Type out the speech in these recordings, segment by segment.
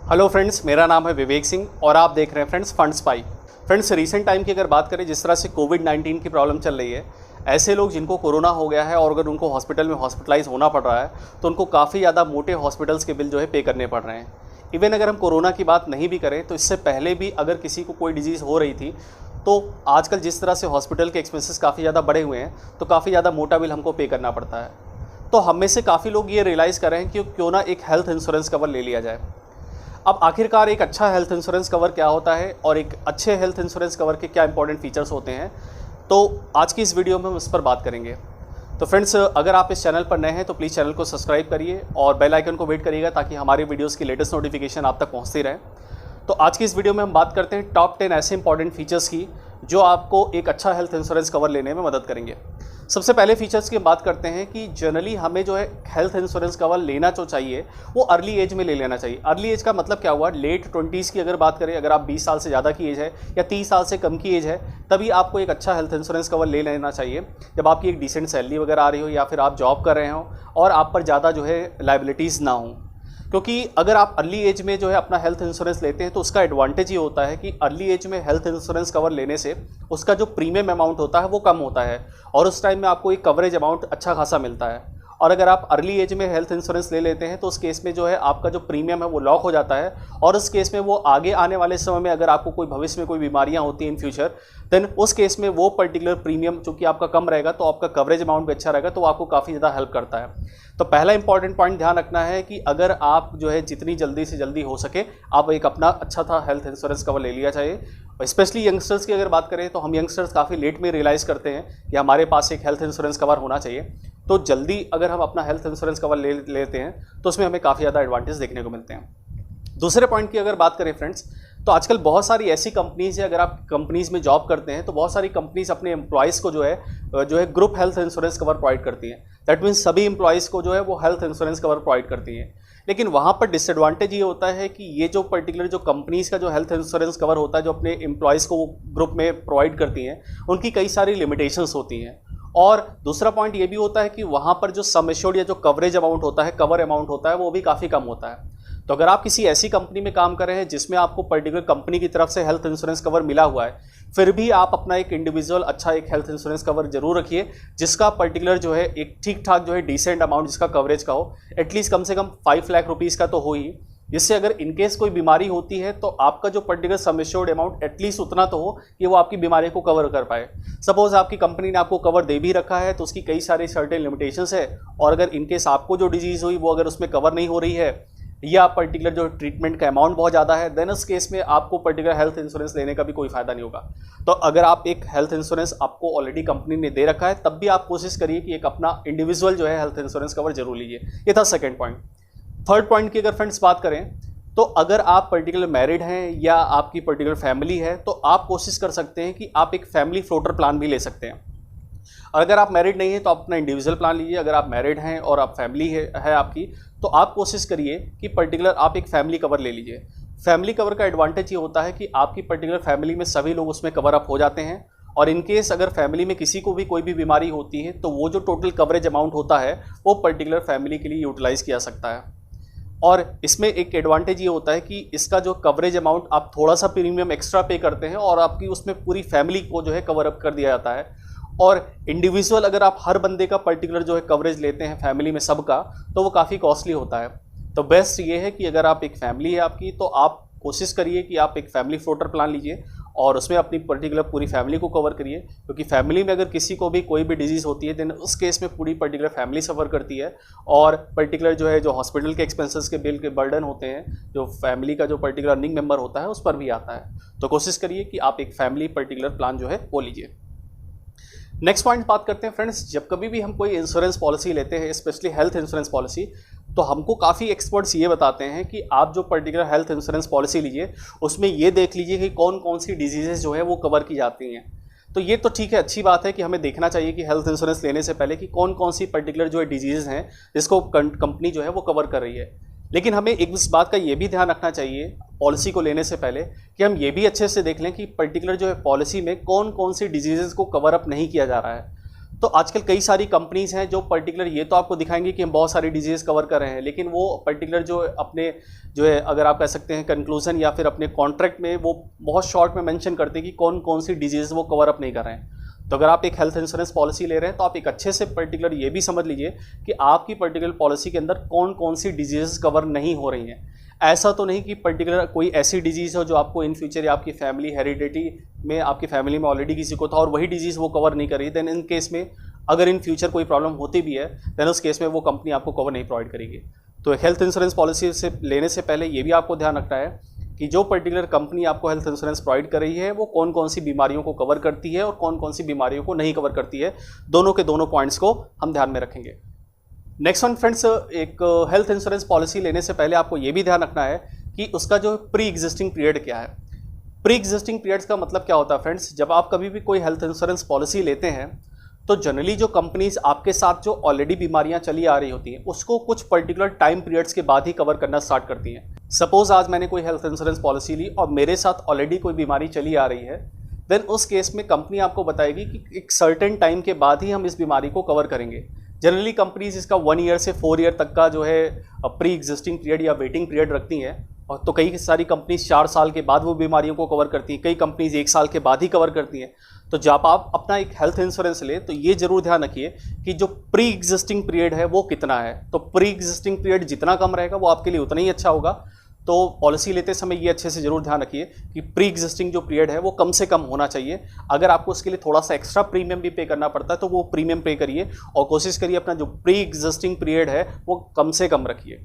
Hello friends, मेरा नाम है विवेक सिंह और आप देख रहे हैं friends fund spy. Friends, recent time की अगर बात करें, जिस तरह से कोविड-19 की प्रॉब्लम चल रही है, ऐसे लोग जिनको कोरोना हो गया है और अगर उनको हॉस्पिटल में हॉस्पिटलाइज होना पड़ रहा है तो उनको काफ़ी ज़्यादा मोटे हॉस्पिटल्स के बिल जो है पे करने पड़ रहे हैं। इवन अगर हम कोरोना की बात नहीं भी करें तो इससे पहले भी अगर किसी को कोई डिजीज़ हो रही थी तो आजकल जिस तरह से हॉस्पिटल के एक्सपेंसेस काफ़ी ज़्यादा बढ़े हुए हैं तो काफ़ी ज़्यादा मोटा बिल हमको पे करना पड़ता है। तो हम में से काफ़ी लोग ये रियलाइज़ कर रहे हैं कि क्यों ना एक हेल्थ इंश्योरेंस कवर ले लिया जाए। अब आखिरकार एक अच्छा हेल्थ इंश्योरेंस कवर क्या होता है और एक अच्छे हेल्थ इंश्योरेंस कवर के क्या इंपॉर्टेंट फीचर्स होते हैं, तो आज की इस वीडियो में हम इस पर बात करेंगे। तो फ्रेंड्स, अगर आप इस चैनल पर नए हैं तो प्लीज़ चैनल को सब्सक्राइब करिए और बेल आइकन को वेट करिएगा ताकि हमारी वीडियोस की लेटेस्ट नोटिफिकेशन आप तक पहुंचती रहे। तो आज की इस वीडियो में हम बात करते हैं टॉप 10 ऐसे इंपॉर्टेंट फीचर्स की जो आपको एक अच्छा हेल्थ इंश्योरेंस कवर लेने में मदद करेंगे। सबसे पहले फीचर्स की बात करते हैं कि जनरली हमें जो है हेल्थ इंश्योरेंस कवर लेना जो चाहिए वो अर्ली एज में ले लेना चाहिए। अर्ली एज का मतलब क्या हुआ, लेट 20s की अगर बात करें, अगर आप 20 साल से ज़्यादा की एज है या 30 साल से कम की एज है, तभी आपको एक अच्छा हेल्थ इंश्योरेंस कवर ले लेना चाहिए जब आपकी एक डिसेंट सैलरी वगैरह आ रही हो या फिर आप जॉब कर रहे हो और आप पर ज़्यादा जो है लायबिलिटीज़ ना हो। क्योंकि अगर आप अर्ली एज में जो है अपना हेल्थ इंश्योरेंस लेते हैं तो उसका एडवांटेज ये होता है कि अर्ली एज में हेल्थ इंश्योरेंस कवर लेने से उसका जो प्रीमियम अमाउंट होता है वो कम होता है और उस टाइम में आपको एक कवरेज अमाउंट अच्छा खासा मिलता है। और अगर आप अर्ली एज में हेल्थ इंश्योरेंस ले लेते हैं तो उस केस में जो है आपका जो प्रीमियम है वो लॉक हो जाता है और उस केस में वो आगे आने वाले समय में अगर आपको कोई भविष्य में कोई बीमारियां होती हैं इन फ्यूचर, देन उस केस में वो पर्टिकुलर प्रीमियम चूंकि आपका कम रहेगा तो आपका कवरेज अमाउंट भी अच्छा रहेगा, तो आपको काफ़ी ज़्यादा हेल्प करता है। तो पहला इंपॉर्टेंट पॉइंट ध्यान रखना है कि अगर आप जो है जितनी जल्दी से जल्दी हो सके आप एक अपना अच्छा था हेल्थ इंश्योरेंस कवर ले लिया चाहिए। स्पेशली यंगस्टर्स की अगर बात करें तो हम यंगस्टर्स काफ़ी लेट में रियलाइज़ करते हैं कि हमारे पास एक हेल्थ इंश्योरेंस कवर होना चाहिए। तो जल्दी अगर हम अपना हेल्थ इंश्योरेंस कवर ले लेते हैं तो उसमें हमें काफ़ी ज़्यादा एडवांटेज देखने को मिलते हैं। दूसरे पॉइंट की अगर बात करें फ्रेंड्स, तो आजकल बहुत सारी ऐसी कंपनीज़ है, अगर आप कंपनीज़ में जॉब करते हैं तो बहुत सारी कंपनीज़ अपने एम्प्लॉयज़ को जो है group health insurance cover provide करती हैं। दैट मीन्स सभी एम्प्लॉयज़ को जो है वो हेल्थ इंश्योरेंस कवर प्रोवाइड करती हैं। लेकिन वहाँ पर डिसएडवांटेज ये होता है कि ये जो पर्टिकुलर जो कंपनीज़ का जो हेल्थ इंश्योरेंस कवर होता है जो अपने एम्प्लॉयज़ को ग्रुप में प्रोवाइड करती हैं, उनकी कई सारी लिमिटेशंस होती हैं। और दूसरा पॉइंट ये भी होता है कि वहाँ पर जो सम एश्योर्ड या जो कवरेज अमाउंट होता है, कवर अमाउंट होता है, वो भी काफ़ी कम होता है। तो अगर आप किसी ऐसी कंपनी में काम कर रहे हैं जिसमें आपको पर्टिकुलर कंपनी की तरफ से हेल्थ इंश्योरेंस कवर मिला हुआ है, फिर भी आप अपना एक इंडिविजुअल अच्छा एक हेल्थ इंश्योरेंस कवर जरूर रखिए जिसका पर्टिकुलर जो है एक ठीक ठाक जो है डिसेंट अमाउंट जिसका कवरेज का हो, एटलीस्ट कम से कम 5 लाख रुपीज़ का तो हो ही, जिससे अगर इनकेस कोई बीमारी होती है तो आपका जो particular sum assured amount at least उतना तो हो कि वो आपकी बीमारी को कवर कर पाए। सपोज आपकी कंपनी ने आपको कवर दे भी रखा है तो उसकी कई सारी सर्टेन लिमिटेशंस है और अगर इनकेस आपको जो डिजीज़ हुई वो अगर उसमें कवर नहीं हो रही है या पर्टिकुलर जो ट्रीटमेंट का अमाउंट बहुत ज़्यादा है, देन उस केस में आपको पर्टिकुलर हेल्थ इंश्योरेंस लेने का भी कोई फ़ायदा नहीं होगा। तो अगर आप एक हेल्थ इंश्योरेंस आपको ऑलरेडी कंपनी ने दे रखा है तब भी आप कोशिश करिए कि एक अपना इंडिविजुअल जो है हेल्थ इंश्योरेंस कवर जरूर लीजिए। ये था सेकेंड पॉइंट। थर्ड पॉइंट की अगर फ्रेंड्स बात करें तो अगर आप पर्टिकुलर मैरिड हैं या आपकी पर्टिकुलर फैमिली है तो आप कोशिश कर सकते हैं कि आप एक फैमिली फ्लोटर प्लान भी ले सकते हैं। अगर आप मैरिड नहीं हैं तो आप अपना इंडिविजुअल प्लान लीजिए। अगर आप मैरिड हैं और आप फैमिली है आपकी, तो आप कोशिश करिए कि पर्टिकुलर आप एक फैमिली कवर ले लीजिए। फैमिली कवर का एडवांटेज ये होता है कि आपकी पर्टिकुलर फैमिली में सभी लोग उसमें कवर अप हो जाते हैं और इनकेस अगर फैमिली में किसी को भी कोई भी बीमारी होती है तो वो जो टोटल कवरेज अमाउंट होता है वो पर्टिकुलर फैमिली के लिए यूटिलाइज़ किया सकता है। और इसमें एक एडवांटेज ये होता है कि इसका जो कवरेज अमाउंट आप थोड़ा सा प्रीमियम एक्स्ट्रा पे करते हैं और आपकी उसमें पूरी फैमिली को जो है कवर अप कर दिया जाता है। और इंडिविजुअल अगर आप हर बंदे का पर्टिकुलर जो है कवरेज लेते हैं फैमिली में सबका, तो वो काफ़ी कॉस्टली होता है। तो बेस्ट ये है कि अगर आप एक फैमिली है आपकी तो आप कोशिश करिए कि आप एक फैमिली फ्लोटर प्लान लीजिए और उसमें अपनी पर्टिकुलर पूरी फैमिली को कवर करिए, क्योंकि फैमिली में अगर किसी को भी कोई भी डिजीज़ होती है देन उस केस में पूरी पर्टिकुलर फैमिली सफ़र करती है और पर्टिकुलर जो है जो हॉस्पिटल के एक्सपेंसेस के बिल के बर्डन होते हैं जो फैमिली का जो पर्टिकुलर अर्निंग मेंबर होता है उस पर भी आता है। तो कोशिश करिए कि आप एक फैमिली पर्टिकुलर प्लान जो है वो लीजिए। नेक्स्ट पॉइंट बात करते हैं फ्रेंड्स, जब कभी भी हम कोई इंश्योरेंस पॉलिसी लेते हैं, स्पेशली हेल्थ इंश्योरेंस पॉलिसी, तो हमको काफ़ी एक्सपर्ट्स ये बताते हैं कि आप जो पर्टिकुलर हेल्थ इंश्योरेंस पॉलिसी लीजिए उसमें ये देख लीजिए कि कौन कौन सी डिजीज़ेस जो है वो कवर की जाती हैं। तो ये तो ठीक है, अच्छी बात है कि हमें देखना चाहिए कि हेल्थ इंश्योरेंस लेने से पहले कि कौन कौन सी पर्टिकुलर जो है डिजीज़ हैं जिसको कंपनी जो है वो कवर कर रही है। लेकिन हमें एक इस बात का ये भी ध्यान रखना चाहिए पॉलिसी को लेने से पहले कि हम ये भी अच्छे से देख लें कि पर्टिकुलर जो है पॉलिसी में कौन कौन सी डिजीज़ेस को कवर अप नहीं किया जा रहा है। तो आजकल कई सारी कंपनीज हैं जो पर्टिकुलर ये तो आपको दिखाएंगे कि हम बहुत सारी डिजीज कवर कर रहे हैं, लेकिन वो पर्टिकुलर जो अपने जो है अगर आप कह सकते हैं कंक्लूजन या फिर अपने कॉन्ट्रैक्ट में वो बहुत शॉर्ट में मेंशन करते हैं कि कौन कौन सी डिजीज वो कवर अप नहीं कर रहे हैं। तो अगर आप एक हेल्थ इंश्योरेंस पॉलिसी ले रहे हैं तो आप एक अच्छे से पर्टिकुलर ये भी समझ लीजिए कि आपकी पर्टिकुलर पॉलिसी के अंदर कौन कौन सी डिजीज कवर नहीं हो रही हैं। ऐसा तो नहीं कि पर्टिकुलर कोई ऐसी डिजीज़ हो जो आपको इन फ्यूचर या आपकी फैमिली हेरिडिटी में आपकी फैमिली में ऑलरेडी किसी को था और वही डिजीज़ वो कवर नहीं कर रही, देन इन केस में अगर इन फ्यूचर कोई प्रॉब्लम होती भी है देन उस केस में वो कंपनी आपको कवर नहीं प्रोवाइड करेगी। तो हेल्थ इंश्योरेंस पॉलिसी से लेने से पहले ये भी आपको ध्यान रखना है कि जो पर्टिकुलर कंपनी आपको हेल्थ इंश्योरेंस प्रोवाइड कर रही है वो कौन कौन सी बीमारियों को कवर करती है और कौन कौन सी बीमारियों को नहीं कवर करती है। दोनों के दोनों पॉइंट्स को हम ध्यान में रखेंगे। नेक्स्ट वन फ्रेंड्स, एक हेल्थ इंश्योरेंस पॉलिसी लेने से पहले आपको ये भी ध्यान रखना है कि उसका जो प्री एग्जिस्टिंग पीरियड क्या है। प्री एग्जिस्टिंग पीरियड्स का मतलब क्या होता है फ्रेंड्स, जब आप कभी भी कोई हेल्थ इंश्योरेंस पॉलिसी लेते हैं तो जनरली जो कंपनीज आपके साथ जो ऑलरेडी बीमारियां चली आ रही होती हैं उसको कुछ पर्टिकुलर टाइम पीरियड्स के बाद ही कवर करना स्टार्ट करती हैं। सपोज आज मैंने कोई हेल्थ इंश्योरेंस पॉलिसी ली और मेरे साथ ऑलरेडी कोई बीमारी चली आ रही है, देन उस केस में कंपनी आपको बताएगी कि एक सर्टेन टाइम के बाद ही हम इस बीमारी को कवर करेंगे। जनरली कंपनीज इसका 1 ईयर से 4 ईयर तक का जो है प्री एग्जिस्टिंग पीरियड या वेटिंग पीरियड रखती हैं। और तो कई सारी कंपनीज 4 साल के बाद वो बीमारियों को कवर करती हैं, कई कंपनीज 1 साल के बाद ही कवर करती हैं। तो जब आप अपना एक हेल्थ इंश्योरेंस ले तो ये जरूर ध्यान रखिए कि जो प्री एग्जिस्टिंग पीरियड है वो कितना है। तो प्री एग्जिस्टिंग पीरियड जितना कम रहेगा वो आपके लिए उतना ही अच्छा होगा। तो पॉलिसी लेते समय ये अच्छे से जरूर ध्यान रखिए कि प्री एग्जिस्टिंग जो पीरियड है वो कम से कम होना चाहिए। अगर आपको उसके लिए थोड़ा सा एक्स्ट्रा प्रीमियम भी पे करना पड़ता है तो वो प्रीमियम पे करिए और कोशिश करिए अपना जो प्री एग्जिस्टिंग पीरियड है वो कम से कम रखिए।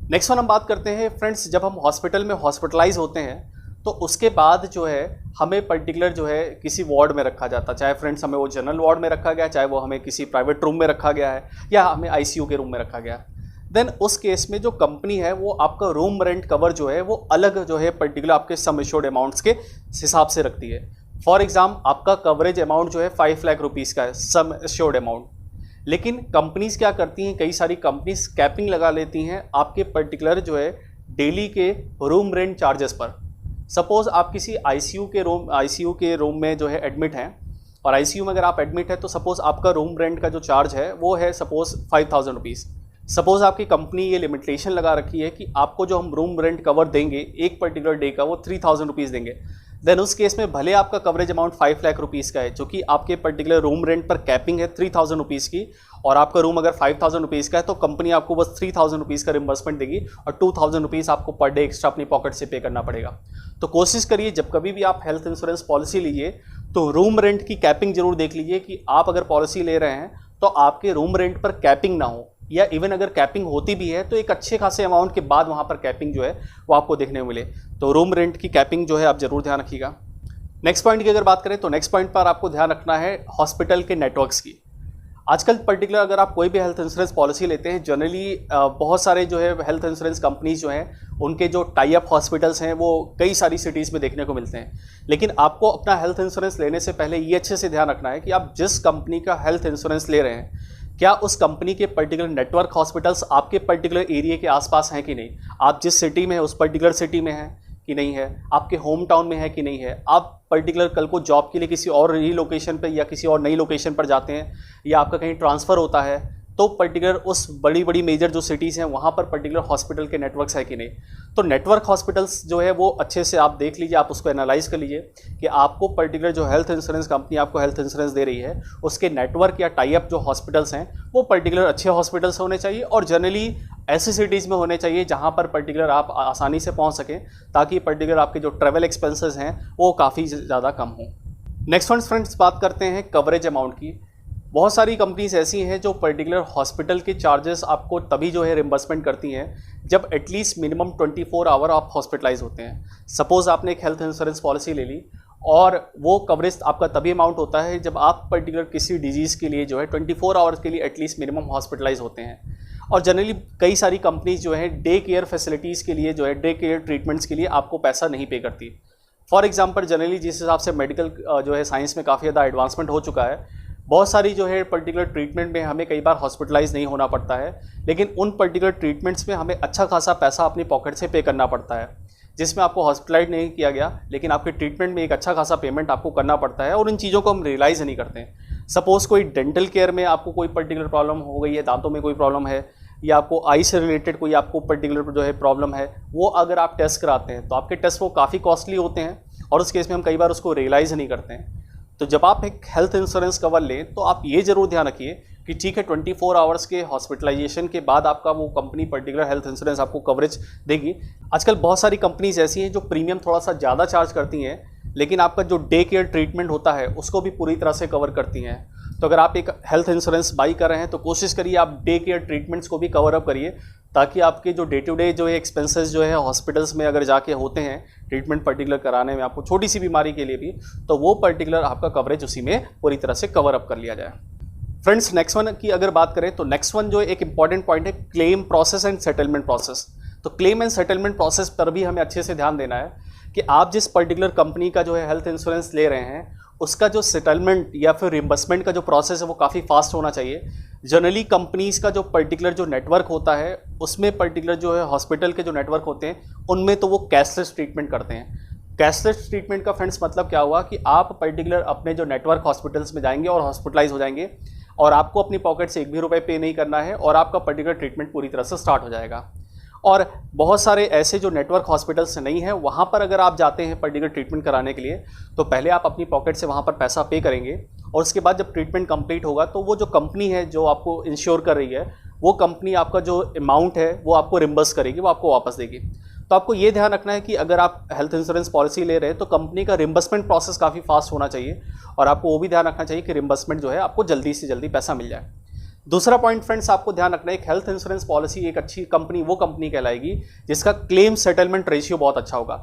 नेक्स्ट वन हम बात करते हैं फ्रेंड्स, जब हम हॉस्पिटल में हॉस्पिटलाइज होते हैं तो उसके बाद जो है हमें पर्टिकुलर जो है किसी वार्ड में रखा जाता है, चाहे फ्रेंड्स हमें वो जनरल वार्ड में रखा गया, चाहे वो हमें किसी प्राइवेट रूम में रखा गया है या हमें आईसीयू के रूम में रखा गया। देन उस केस में जो कंपनी है वो आपका रूम रेंट कवर जो है वो अलग जो है पर्टिकुलर आपके सम एश्योर्ड अमाउंट्स के हिसाब से रखती है। फॉर एग्जाम्पल आपका कवरेज अमाउंट जो है 5 लाख रुपीज़ का है, सम एश्योर्ड अमाउंट। लेकिन कंपनीज क्या करती हैं, कई सारी कंपनीज कैपिंग लगा लेती हैं आपके पर्टिकुलर जो है डेली के रूम रेंट चार्जेस पर। सपोज आप किसी आईसीयू के रूम में जो है एडमिट हैं और आईसीयू में अगर आप एडमिट है तो सपोज आपका रूम रेंट का जो चार्ज है वो है सपोज 5,000 रुपीज़। सपोज आपकी कंपनी ये लिमिटेशन लगा रखी है कि आपको जो हम रूम रेंट कवर देंगे एक पर्टिकुलर डे का वो 3,000 रुपीज़ देंगे। देन उस केस में भले आपका कवरेज अमाउंट 5 लाख रुपीज़ का है, जो कि आपके पर्टिकुलर रूम रेंट पर कैपिंग है 3,000 रुपीज़ की, और आपका रूम अगर 5,000 रुपीज़ का है तो कंपनी आपको बस 3,000 रुपीज़ का रिम्बर्समेंट देगी और 2,000 रुपीज़ आपको पर डे एक्स्ट्रा अपनी पॉकेट से पे करना पड़ेगा। तो कोशिश करिए जब कभी भी आप हेल्थ इंश्योरेंस पॉलिसी लीजिए तो रूम रेंट की कैपिंग जरूर देख लीजिए कि आप अगर पॉलिसी ले रहे हैं तो आपके रूम रेंट पर कैपिंग ना हो, या इवन अगर कैपिंग होती भी है तो एक अच्छे खासे अमाउंट के बाद वहाँ पर कैपिंग जो है वो आपको देखने को मिले। तो रूम रेंट की कैपिंग जो है आप जरूर ध्यान रखिएगा। नेक्स्ट पॉइंट की अगर बात करें तो नेक्स्ट पॉइंट पर आपको ध्यान रखना है हॉस्पिटल के नेटवर्क्स की। आजकल पर्टिकुलर अगर आप कोई भी हेल्थ इंश्योरेंस पॉलिसी लेते हैं, जनरली बहुत सारे जो है हेल्थ इंश्योरेंस कंपनीज जो हैं उनके जो टाई अप हॉस्पिटल्स हैं वो कई सारी सिटीज़ में देखने को मिलते हैं। लेकिन आपको अपना हेल्थ इंश्योरेंस लेने से पहले ये अच्छे से ध्यान रखना है कि आप जिस कंपनी का हेल्थ इंश्योरेंस ले रहे हैं क्या उस कंपनी के पर्टिकुलर नेटवर्क हॉस्पिटल्स आपके पर्टिकुलर एरिया के आसपास हैं कि नहीं, आप जिस सिटी में है उस पर्टिकुलर सिटी में है कि नहीं है, आपके होम टाउन में है कि नहीं है, आप पर्टिकुलर कल को जॉब के लिए किसी और नई लोकेशन पे या किसी और नई लोकेशन पर जाते हैं या आपका कहीं ट्रांसफ़र होता है तो पर्टिकुलर उस बड़ी बड़ी मेजर जो सिटीज़ हैं वहाँ पर पर्टिकुलर हॉस्पिटल के नेटवर्क्स है कि नहीं। तो नेटवर्क हॉस्पिटल्स जो है वो अच्छे से आप देख लीजिए, आप उसको एनालाइज कर लीजिए कि आपको पर्टिकुलर जो हेल्थ इंश्योरेंस कंपनी आपको हेल्थ इंश्योरेंस दे रही है उसके नेटवर्क या टाई अप जो हॉस्पिटल्स हैं वो पर्टिकुलर अच्छे हॉस्पिटल्स होने चाहिए और जनरली ऐसी सिटीज़ में होने चाहिए जहाँ पर पर्टिकुलर आप आसानी से पहुँच सकें ताकि पर्टिकुलर आपके जो ट्रैवल एक्सपेंसेस हैं वो काफ़ी ज़्यादा कम हों। नेक्स्ट वन फ्रेंड्स बात करते हैं कवरेज अमाउंट की। बहुत सारी कंपनीज ऐसी हैं जो पर्टिकुलर हॉस्पिटल के चार्जेस आपको तभी जो है रिम्बर्समेंट करती हैं जब एटलीस्ट मिनिमम 24 आवर आप हॉस्पिटलाइज होते हैं। सपोज़ आपने एक हेल्थ इंश्योरेंस पॉलिसी ले ली और वो कवरेज आपका तभी अमाउंट होता है जब आप पर्टिकुलर किसी डिजीज़ के लिए जो है 24 आवर्स के लिए एटलीस्ट मिनिमम हॉस्पिटलाइज होते हैं। और जनरली कई सारी कंपनीज जो है डे केयर फैसिलिटीज़ के लिए जो है डे केयर ट्रीटमेंट्स के लिए आपको पैसा नहीं पे करती। फॉर एग्जांपल जनरली जिस हिसाब से मेडिकल जो है साइंस में काफ़ी ज़्यादा एडवांसमेंट हो चुका है, बहुत सारी जो है पर्टिकुलर ट्रीटमेंट में हमें कई बार हॉस्पिटलाइज नहीं होना पड़ता है, लेकिन उन पर्टिकुलर ट्रीटमेंट्स में हमें अच्छा खासा पैसा अपनी पॉकेट से पे करना पड़ता है, जिसमें आपको हॉस्पिटलाइज नहीं किया गया लेकिन आपके ट्रीटमेंट में एक अच्छा खासा पेमेंट आपको करना पड़ता है और इन चीज़ों को हम रियलाइज़ नहीं करते हैं। सपोज़ कोई डेंटल केयर में आपको कोई पर्टिकुलर प्रॉब्लम हो गई है, दांतों में कोई प्रॉब्लम है, या आपको आई से रिलेटेड कोई आपको पर्टिकुलर जो है प्रॉब्लम है, वो अगर आप टेस्ट कराते हैं तो आपके टेस्ट वो काफ़ी कॉस्टली होते हैं और उस केस में हम कई बार उसको रियलाइज़ नहीं करते हैं। तो जब आप एक हेल्थ इंश्योरेंस कवर लें तो आप ये ज़रूर ध्यान रखिए कि ठीक है 24 आवर्स के हॉस्पिटलाइजेशन के बाद आपका वो कंपनी पर्टिकुलर हेल्थ इंश्योरेंस आपको कवरेज देगी। आजकल बहुत सारी कंपनीज ऐसी हैं जो प्रीमियम थोड़ा सा ज़्यादा चार्ज करती हैं, लेकिन आपका जो डे केयर ट्रीटमेंट होता है उसको भी पूरी तरह से कवर करती हैं। तो अगर आप एक हेल्थ इंश्योरेंस बाई कर रहे हैं तो कोशिश करिए आप डे केयर ट्रीटमेंट्स को भी कवर अप करिए, ताकि आपके जो डे टू डे जो है एक्सपेंसेस जो है हॉस्पिटल्स में अगर जाके होते हैं ट्रीटमेंट पर्टिकुलर कराने में आपको छोटी सी बीमारी के लिए भी, तो वो पर्टिकुलर आपका कवरेज उसी में पूरी तरह से कवर अप कर लिया जाए। फ्रेंड्स, नेक्स्ट वन की अगर बात करें तो नेक्स्ट वन जो एक इंपॉर्टेंट पॉइंट है claim process and settlement process. तो क्लेम एंड सेटलमेंट प्रोसेस पर भी हमें अच्छे से ध्यान देना है कि आप जिस पर्टिकुलर कंपनी का जो है हेल्थ इंश्योरेंस ले रहे हैं उसका जो सेटलमेंट या फिर रिम्बर्समेंट का जो प्रोसेस है वो काफ़ी फास्ट होना चाहिए। जनरली कंपनीज़ का जो पर्टिकुलर जो नेटवर्क होता है उसमें पर्टिकुलर जो है हॉस्पिटल के जो नेटवर्क होते हैं उनमें तो वो कैशलेस ट्रीटमेंट करते हैं। कैशलेस ट्रीटमेंट का फ्रेंड्स मतलब क्या हुआ कि आप पर्टिकुलर अपने जो नेटवर्क हॉस्पिटल्स में जाएंगे और हॉस्पिटलाइज हो जाएंगे और आपको अपनी पॉकेट से एक भी रुपये पे नहीं करना है और आपका पर्टिकुलर ट्रीटमेंट पूरी तरह से स्टार्ट हो जाएगा। और बहुत सारे ऐसे जो नेटवर्क हॉस्पिटल्स नहीं है वहाँ पर अगर आप जाते हैं पर्टिकुलर ट्रीटमेंट कराने के लिए तो पहले आप अपनी पॉकेट से वहाँ पर पैसा पे करेंगे और उसके बाद जब ट्रीटमेंट कंप्लीट होगा तो वो जो कंपनी है जो आपको इंश्योर कर रही है वो कंपनी आपका जो अमाउंट है वो आपको रिम्बर्स करेगी, वो आपको वापस देगी। तो आपको ये ध्यान रखना है कि अगर आप हेल्थ इंश्योरेंस पॉलिसी ले रहे हैं तो कंपनी का रिम्बर्समेंट प्रोसेस काफ़ी फास्ट होना चाहिए और आपको वो भी ध्यान रखना चाहिए कि रिम्बर्समेंट जो है आपको जल्दी से जल्दी पैसा मिल जाए। दूसरा पॉइंट फ्रेंड्स आपको ध्यान रखना है, एक हेल्थ इंश्योरेंस पॉलिसी एक अच्छी कंपनी वो कंपनी कहलाएगी जिसका क्लेम सेटलमेंट रेशियो बहुत अच्छा होगा।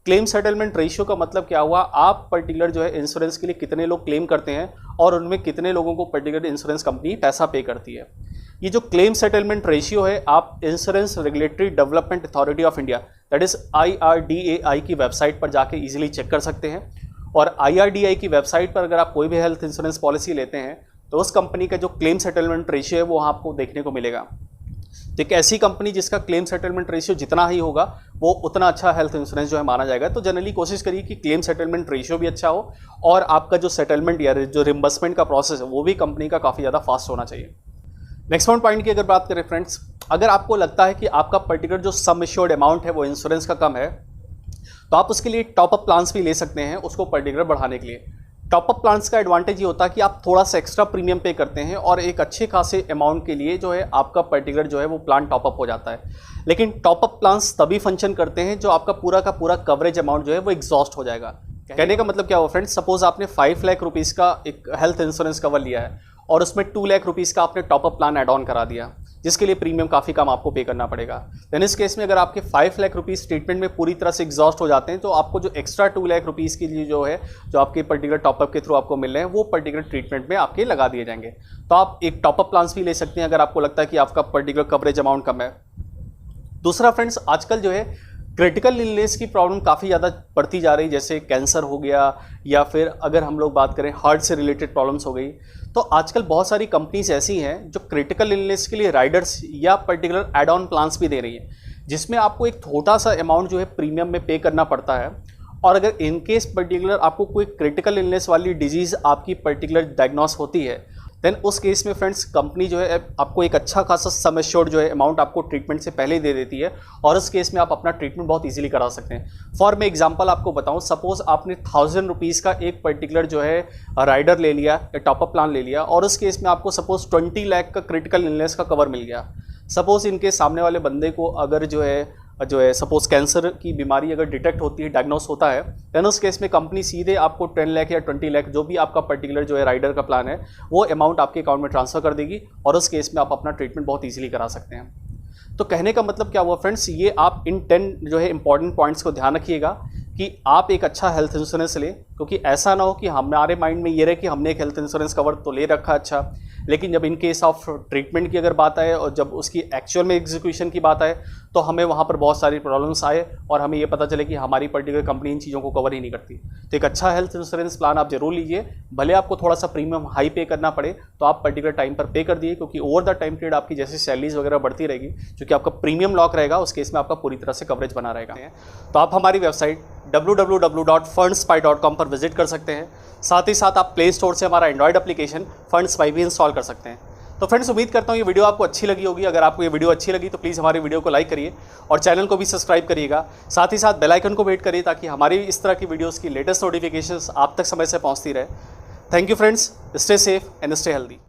क्लेम सेटलमेंट रेशियो का मतलब क्या हुआ, आप पर्टिकुलर जो है इंश्योरेंस के लिए कितने लोग क्लेम करते हैं और उनमें कितने लोगों को पर्टिकुलर इंश्योरेंस कंपनी पैसा पे करती है। ये जो क्लेम सेटलमेंट रेशियो है आप insurance regulatory development authority of India that is IRDAI की वेबसाइट पर जाके इजीली चेक कर सकते हैं। और IRDAI की वेबसाइट पर अगर आप कोई भी हेल्थ इंश्योरेंस पॉलिसी लेते हैं तो उस कंपनी का जो क्लेम सेटलमेंट रेशियो है वो आपको देखने को मिलेगा। तो एक ऐसी कंपनी जिसका क्लेम सेटलमेंट रेशियो जितना ही होगा वो उतना अच्छा हेल्थ इंश्योरेंस जो है माना जाएगा। तो जनरली कोशिश करिए कि क्लेम सेटलमेंट रेशियो भी अच्छा हो और आपका जो सेटलमेंट या जो रिम्बर्समेंट का प्रोसेस है वो भी कंपनी का काफ़ी ज़्यादा फास्ट होना चाहिए। नेक्स्ट वन पॉइंट की अगर बात करें फ्रेंड्स, अगर आपको लगता है कि आपका पर्टिकुलर जो सम एश्योर्ड अमाउंट है वो इंश्योरेंस का कम है तो आप उसके लिए टॉपअप प्लान्स भी ले सकते हैं उसको पर्टिकुलर बढ़ाने के लिए। टॉपअप प्लान्स का एडवांटेज ये होता है कि आप थोड़ा सा एक्स्ट्रा प्रीमियम पे करते हैं और एक अच्छे खासे अमाउंट के लिए जो है आपका पर्टिकुलर जो है वो प्लान टॉपअप हो जाता है। लेकिन टॉपअप प्लान्स तभी फंक्शन करते हैं जो आपका पूरा का पूरा कवरेज अमाउंट जो है वो एग्जॉस्ट हो जाएगा। कहने का मतलब क्या हुआ फ्रेंड्स, सपोज आपने 5 लाख रुपीज़ का एक हेल्थ इंश्योरेंस कवर लिया है और उसमें 2 लाख रुपीज़ का आपने टॉपअप प्लान एड ऑन करा दिया जिसके लिए प्रीमियम काफ़ी कम आपको पे करना पड़ेगा। देन इस केस में अगर आपके 5 लाख रुपीज़ ट्रीटमेंट में पूरी तरह से एग्जॉस्ट हो जाते हैं तो आपको जो एक्स्ट्रा 2 लाख रुपीज़ के लिए जो है जो आपके पर्टिकुलर टॉपअप के थ्रू आपको मिल रहे हैं वो पर्टिकुलर ट्रीटमेंट में आपके लगा दिए जाएंगे। तो आप एक टॉपअप प्लान्स भी ले सकते हैं अगर आपको लगता है कि आपका पर्टिकुलर कवरेज अमाउंट कम है। दूसरा फ्रेंड्स, आजकल जो है क्रिटिकल इलनेस की प्रॉब्लम काफ़ी ज़्यादा बढ़ती जा रही, जैसे कैंसर हो गया या फिर अगर हम लोग बात करें हार्ट से रिलेटेड प्रॉब्लम्स हो गई। तो आजकल बहुत सारी कंपनीज ऐसी हैं जो क्रिटिकल इलनेस के लिए राइडर्स या पर्टिकुलर एड ऑन प्लान्स भी दे रही हैं जिसमें आपको एक छोटा सा अमाउंट जो है प्रीमियम में पे करना पड़ता है। और अगर इनकेस पर्टिकुलर आपको कोई क्रिटिकल इलनेस वाली डिजीज़ आपकी पर्टिकुलर डायग्नोस होती है देन उस केस में फ्रेंड्स कंपनी जो है आपको एक अच्छा खासा सम एश्योर्ड जो है अमाउंट आपको ट्रीटमेंट से पहले ही दे देती है और उस केस में आप अपना ट्रीटमेंट बहुत इजीली करा सकते हैं। फॉर मैं एग्जांपल आपको बताऊं, सपोज आपने 1000 रुपीज़ का एक पर्टिकुलर जो है राइडर ले लिया या टॉपअप प्लान ले लिया और उस केस में आपको सपोज 20 लाख का क्रिटिकल इलनेस का कवर मिल गया। सपोज इनके सामने वाले बंदे को अगर जो है सपोज कैंसर की बीमारी अगर डिटेक्ट होती है, डायग्नोस होता है, देन उस केस में कंपनी सीधे आपको 10 लाख या 20 लाख जो भी आपका पर्टिकुलर जो है राइडर का प्लान है वो अमाउंट आपके अकाउंट में ट्रांसफर कर देगी और उस केस में आप अपना ट्रीटमेंट बहुत ईजिली करा सकते हैं। तो कहने का मतलब क्या हुआ फ्रेंड्स, ये आप इन 10 जो है इंपॉर्टेंट पॉइंट्स को ध्यान रखिएगा कि आप एक अच्छा हेल्थ इंश्योरेंस लें, क्योंकि ऐसा ना हो कि हमारे माइंड में ये रहे कि हमने एक हेल्थ इंश्योरेंस कवर तो ले रखा अच्छा, लेकिन जब इन केस ऑफ ट्रीटमेंट की अगर बात आए और जब उसकी एक्चुअल में एग्जीक्यूशन की बात आए तो हमें वहाँ पर बहुत सारी प्रॉब्लम्स आए और हमें ये पता चले कि हमारी पर्टिकुलर कंपनी इन चीज़ों को कवर ही नहीं करती। तो एक अच्छा हेल्थ इंश्योरेंस प्लान आप जरूर लीजिए, भले आपको थोड़ा सा प्रीमियम हाई पे करना पड़े तो आप पर्टिकुलर टाइम पर पे कर दिए, क्योंकि ओवर द टाइम पीरियड आपकी जैसे सैलरीज वगैरह बढ़ती रहेगी, क्योंकि आपका प्रीमियम लॉक रहेगा उस केस में आपका पूरी तरह से कवरेज बना रहेगा। तो आप हमारी वेबसाइट www.fundspy.com पर पर विजिट कर सकते हैं। साथ ही साथ आप प्ले स्टोर से हमारा एंड्रॉयड एप्लीकेशन फंड्स पाई भी इंस्टॉल कर सकते हैं। तो फ्रेंड्स, उम्मीद करता हूँ ये वीडियो आपको अच्छी लगी होगी। अगर आपको ये वीडियो अच्छी लगी तो प्लीज़ हमारी वीडियो को लाइक करिए और चैनल को भी सब्सक्राइब करिएगा। साथ ही साथ बेल आइकन को वेट करिए ताकि हमारी इस तरह की वीडियोस की लेटेस्ट नोटिफिकेशंस आप तक समय से पहुंचती रहे। Thank you friends, stay safe and stay healthy.